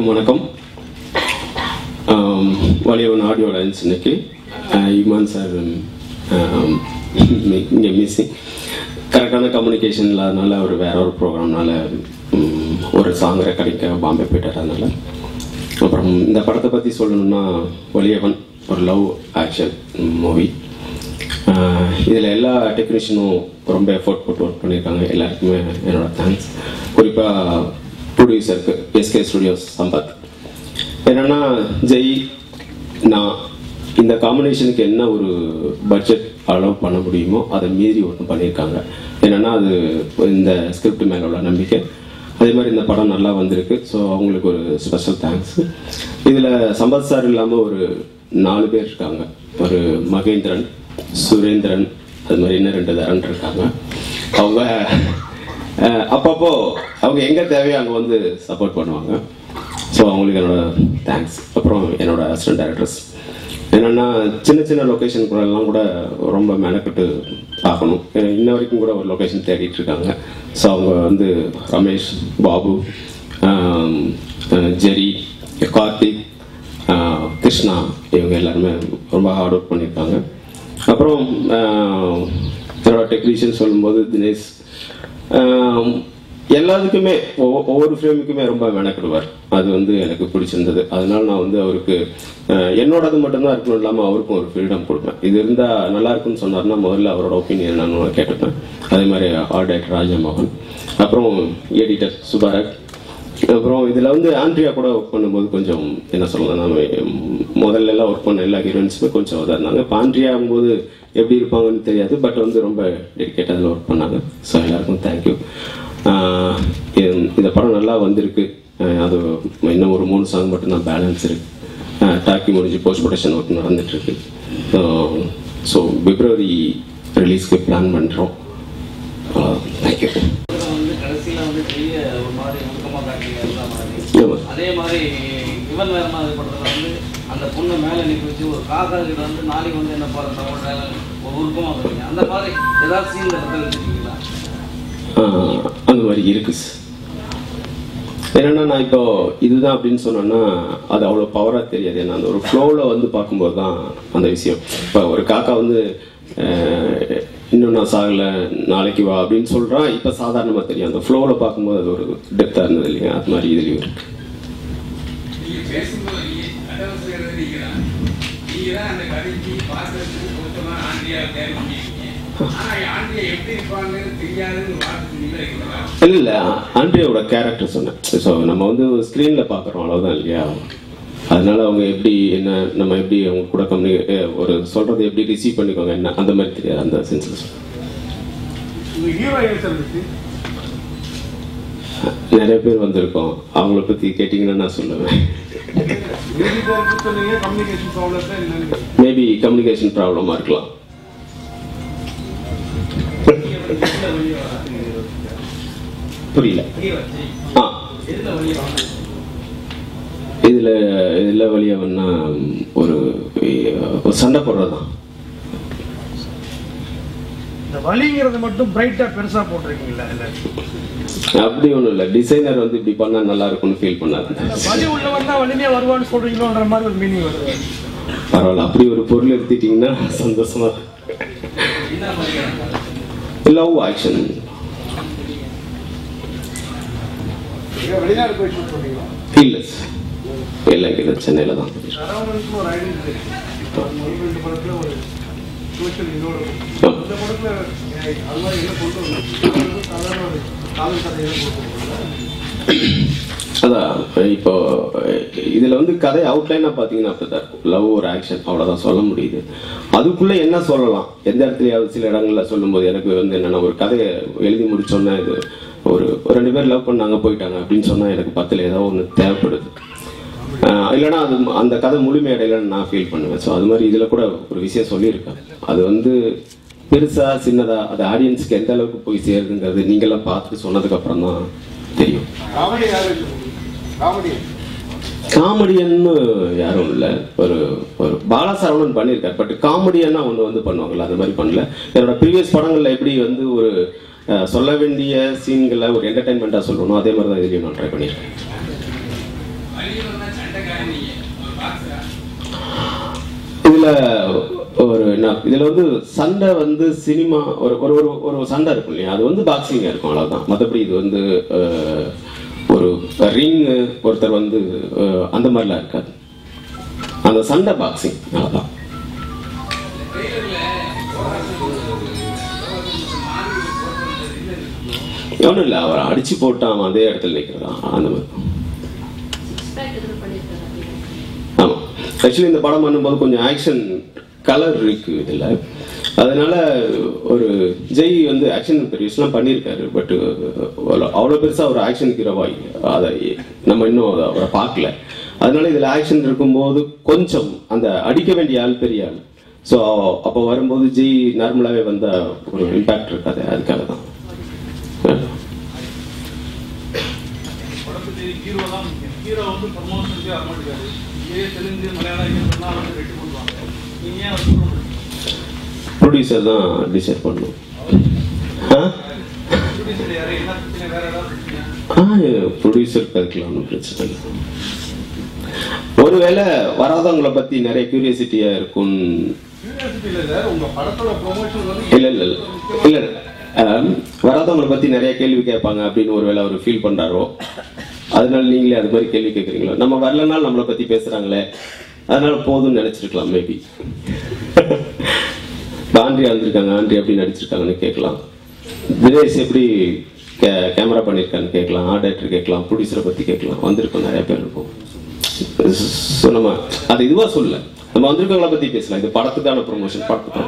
எல்லாருக்கும் வணக்கம். வலியவன் audio lines இன்னைக்கு இமான் சார் இங்கே மிஸ்ஸிங், கரெக்டான கம்யூனிகேஷன் இல்லாதனால அவர் வேற ஒரு ப்ரோக்ராம்னால ஒரு சாங் ரெக்கார்டிங்க பாம்பே போயிட்டார். அதனால அப்புறம் இந்த படத்தை பற்றி சொல்லணும்னா, வலியவன் ஒரு லவ் ஆக்ஷன் மூவி. இதில் எல்லா டெக்னீஷியனும் ரொம்ப எஃபோர்ட் போட்டு ஒர்க் பண்ணியிருக்காங்க. எல்லாருக்குமே என்னோட தேங்க்ஸ். குறிப்பாக ப்ரொடியூசருக்கு எஸ்கே ஸ்டுடியோஸ் சம்பத். என்னென்னா, ஜெய் நான் இந்த காம்பினேஷனுக்கு என்ன ஒரு பட்ஜெட் அலோவ் பண்ண முடியுமோ அதை மீறி ஒன்று பண்ணியிருக்காங்க. என்னென்னா, அது இந்த ஸ்கிரிப்ட் மேலே உள்ள நம்பிக்கை. அதே மாதிரி இந்த படம் நல்லா வந்திருக்கு. ஸோ அவங்களுக்கு ஒரு ஸ்பெஷல் தேங்க்ஸ். இதில் சம்பத் சார் இல்லாமல் ஒரு 4 பேர் இருக்காங்க. ஒரு மகேந்திரன், சுரேந்திரன், அது மாதிரி இன்னும் 2 தரன் இருக்காங்க. அவங்க அப்பப்போ அவங்க எங்கே தேவையோ அங்கே வந்து சப்போர்ட் பண்ணுவாங்க. ஸோ அவங்களுக்கு என்னோட தேங்க்ஸ். அப்புறம் என்னோட அசிஸ்டன்ட் டைரக்டர்ஸ் என்னென்னா, சின்ன சின்ன லொக்கேஷன் கூடலாம் கூட ரொம்ப மெனக்கட்டு பார்க்கணும். இன்ன வரைக்கும் கூட ஒரு லொக்கேஷன் தேடிட்டு இருக்காங்க. ஸோ அவங்க வந்து ரமேஷ், பாபு, ஜெரி, கார்த்திக், கிருஷ்ணா, இவங்க எல்லாருமே ரொம்ப ஹார்ட் ஒர்க் பண்ணியிருக்காங்க. அப்புறம் என்னோட டெக்னீஷியன் சொல்லும்போது தினேஷ் எல்லாத்துக்குமே ஒவ்வொரு ஃப்ரேமுக்குமே ரொம்ப மெனக்கிடுவார். அது வந்து எனக்கு பிடிச்சிருந்தது. அதனால நான் வந்து அவருக்கு என்னோடது மட்டும்தான் இருக்கணும் இல்லாமல் அவருக்கும் ஒரு ஃப்ரீடம் கொடுப்பேன். இது இருந்தால் நல்லா இருக்குன்னு சொன்னார்னா முதல்ல அவரோட ஒப்பீனியன் நான் கேட்டுப்பேன். அதே மாதிரி ஆர்ட் டைரக்டர் ராஜமோகன், அப்புறம் எடிட்டர் சுபாரக். அப்புறம் இதில் வந்து ஆண்ட்ரியா கூட ஒர்க் பண்ணும்போது கொஞ்சம் என்ன சொல்லலாம், நம்ம முதல்ல எல்லாம் ஒர்க் பண்ண எல்லா ஹீரோயின்ஸுமே கொஞ்சம் இதாக இருந்தாங்க. இப்போ ஆண்ட்ரியா ஆகும்போது எப்படி இருப்பாங்கன்னு தெரியாது. பட் வந்து ரொம்ப டெடிக்கேட்டாக அதில் ஒர்க் பண்ணாங்க. ஸோ எல்லாருக்கும் தேங்க்யூ. இந்த படம் நல்லா வந்திருக்கு. அது இன்னும் ஒரு 3 சாங் மட்டும்தான் பேலன்ஸ் இருக்கு. டாக்கி முடிஞ்சு போஸ்ட் ப்ரொடக்ஷன் ஒர்க் நடந்துட்டுருக்கு. ஸோ பிப்ரவரி ரிலீஸ்க்கு பிளான் பண்ணுறோம். தேங்க்யூ. அதே மாதிரி இவன் வேற மாதிரி படத்தில் வந்து அந்த பொண்ணை மேலே நிற்க வச்சு ஒரு காக்காக்கிட்ட வந்து நாளைக்கு வந்து என்ன போகிற ஒரு உருக்கமாக வருவீங்க. அந்த மாதிரி ஏதாவது சீனில் பற்றி வச்சுருக்கீங்களா? அந்த மாதிரி இருக்கு. என்னன்னா, நான் இப்போ இதுதான் அப்படின்னு சொன்னேன்னா அது அவ்வளோ பவராக தெரியாது. ஏன்னா அந்த ஒரு ஃப்ளோவில் வந்து பார்க்கும்போது தான் அந்த விஷயம். இப்போ ஒரு காக்கா வந்து இன்னும் நான் சாகலை, நாளைக்கு வா அப்படின்னு சொல்கிறான். இப்போ சாதாரணமாக தெரியும். அந்த ஃப்ளோவில் பார்க்கும்போது அது ஒரு டெப்த்தாக இருந்தது இல்லையா? அது மாதிரி இதுலேயும் இருக்கு. இல்ல, ஆண்ட்ரியாவோட கேரக்டர் சொன்னேன். ஸோ நம்ம வந்து ஸ்க்ரீனில் பார்க்குறோம், அவ்வளோதான் இல்லையா? அதனால அவங்க எப்படி என்ன, நம்ம எப்படி அவங்க கூட ஒரு சொல்றதை எப்படி ரிசீவ் பண்ணிக்கோங்க என்ன, அந்த மாதிரி தெரியாது. அந்த சென்சஸ் நிறைய பேர் வந்திருக்கோம். அவங்கள பற்றி கேட்டிங்கன்னா நான் சொல்லுவேன். மேபி கம்யூனிகேஷன் ப்ராப்ளமாக இருக்கலாம். புரியல. இதுல வழியாவன்னா ஒரு சண்டை போடுறதுதான். வலிங்கிறது மட்டும் பிரைட்டா பெருசா போட்டிருக்கீங்களா? அப்படி ஒண்ணும் இல்ல. டிசைனர் வந்து இப்படி பண்ணா நல்லா இருக்கும்னு ஃபீல் பண்ணாரு. வலி உள்ளவன் தான் வலிமையா வருவான்னு சொல்றீங்களோன்ற மாதிரி ஒரு மீனிங் வருது. பரவாயில்ல, அப்படி ஒரு பொருள் எடுத்துட்டீங்கன்னா சந்தோஷமா. Love action. வெளிநாடு போய் ஷூட் பண்ணீங்களா? இல்ல இல்லை, இல்லை, சென்னையில தான். அதான் இப்போ இதுல வந்து கதை அவுட்லைனா பாத்தீங்கன்னா அப்படிதான் இருக்கும். லவ் ஒரு ஆக்ஷன், அவ்வளவுதான் சொல்ல முடியுது. அதுக்குள்ள என்ன சொல்லலாம், எந்த இடத்துலயாவது சில இடங்கள்ல சொல்லும் போது எனக்கு வந்து என்னன்னா, ஒரு கதையை எழுதி முடிச்சோன்னா இது ஒரு 2 பேர் லவ் பண்ணாங்க போயிட்டாங்க அப்படின்னு சொன்னா எனக்கு 10ல் ஏதாவது ஒன்று தேவைப்படுது. இல்லைன்னா அது அந்த கதை முழுமையடையலன்னு நான் ஃபீல் பண்ணுவேன். ஸோ அது மாதிரி இதில் கூட ஒரு விஷயம் சொல்லியிருக்கேன். அது வந்து பெருசா சின்னதா அது ஆடியன்ஸுக்கு எந்த அளவுக்கு போய் சேருதுங்கிறது நீங்களாம் பார்த்துட்டு சொன்னதுக்கு அப்புறம் தான் தெரியும். காமெடியன்னு யாரும் இல்லை. ஒரு பாலசரவணன் பண்ணியிருக்காரு. பட் காமெடியன்னா ஒன்று வந்து பண்ணுவாங்கல்ல, அது மாதிரி பண்ணல. என்னோட ப்ரீவியஸ் படங்கள்ல எப்படி வந்து ஒரு சொல்ல வேண்டிய சீன்களை ஒரு என்டர்டைன்மெண்ட்டாக சொல்லணும், அதே மாதிரி தான் இதுலேயும் நான் ட்ரை பண்ணியிருக்கேன். இதுல வந்து சண்டை வந்து சினிமா ஒரு ஒரு ஒரு சண்டை இருக்கும் இல்லையா, அது வந்து பாக்ஸிங்கா இருக்கும், அவ்வளவுதான். மற்றபடி இது வந்து ஒரு ரிங் ஒருத்தர் வந்து அந்த மாதிரிலாம் இருக்காது. அந்த சண்டை பாக்ஸிங் அவ்வளவுதான். ஒன்றும் இல்லை, அவரை அடிச்சு போட்டான் அதே இடத்துல நிற்கிறான் அந்த மாதிரி. ஆமாம், ஆக்சுவலி இந்த படம் பண்ணும்போது கொஞ்சம் ஆக்ஷன் கலர் இருக்கு இதில். அதனால ஒரு ஜெய் வந்து ஆக்ஷன் பெரியஸ்லாம் பண்ணியிருக்காரு. பட் அவ்வளோ பெருசாக ஒரு ஆக்ஷன் ஹீரோவாய் அதை நம்ம இன்னும் அவரை பார்க்கல. அதனால இதில் ஆக்ஷன் இருக்கும்போது கொஞ்சம் அந்த அடிக்க வேண்டிய ஆள் பெரிய ஆள். ஸோ அப்போ வரும்போது ஜெய் நார்மலாகவே வந்த ஒரு இம்பேக்ட் இருக்காது, அதுக்காக தான். ப்ரொடியூசர் தான் டிசைட் பண்ணணும். ப்ரொடியூசருக்கு அதுக்கெல்லாம் ஒன்றும் பிரச்சனை இல்லை. ஒருவேளை வராதவங்களை பத்தி நிறைய கியூரியாசிட்டியா இருக்கும். இல்ல இல்ல இல்ல வராதவங்களை பத்தி நிறைய கேள்வி கேட்பாங்க அப்படின்னு ஒருவேளை அவர் ஃபீல் பண்றாரோ, அதனால நீங்களே அது மாதிரி கேள்வி கேட்குறீங்களா? நம்ம வரலனாலும் நம்மளை பத்தி பேசுறாங்களே, அதனால போதும்னு நினைச்சிருக்கலாம். மேபி ஆண்ட்ரியா வந்திருக்காங்க, ஆண்ட்ரி எப்படி நடிச்சிருக்காங்கன்னு கேட்கலாம். தினேஷ் எப்படி கேமரா பண்ணியிருக்கான்னு கேட்கலாம், ஆர்ட் டைரக்டர் கேட்கலாம், ப்ரொடியூசரை பத்தி கேட்கலாம். வந்திருக்கோம், நிறைய பேர் இருக்கும். ஸோ நம்ம அது இதுவா சொல்லல, நம்ம வந்திருக்கவங்கள பத்தி பேசலாம். இது படத்துக்கான ப்ரொமோஷன். படத்துக்கான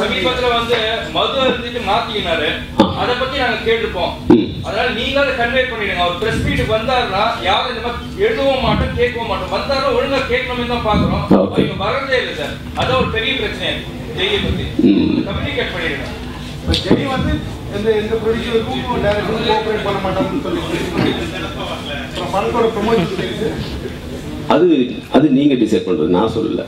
சமீபத்துல வந்து மது இருந்துட்டு மாத்திக்கினாரு, அதை பத்தி நாங்க கேட்டிருப்போம். அதனால நீங்க அதை கன்வே பண்ணிடுங்க. அவர் பிரஸ் மீட்டுக்கு வந்தாருன்னா யாரும் இந்த மாதிரி எழுதவும் மாட்டோம், கேட்கவும் மாட்டோம். வந்தாலும் ஒழுங்கா கேட்கணும்னு தான் பாக்குறோம். அவங்க வரதே இல்லை சார். அதான் ஒரு பெரிய பிரச்சனை ஜெயை பத்தி கம்யூனிகேட் பண்ணிடுங்க. ஜெய் வந்து எந்த ப்ரொடியூசருக்கும் டைரக்டரும் கோஆபரேட் பண்ண மாட்டாங்கன்னு சொல்லி படத்தோட ப்ரொமோஷன் அது நீங்க டிசைட் பண்றது, நான் சொல்லல.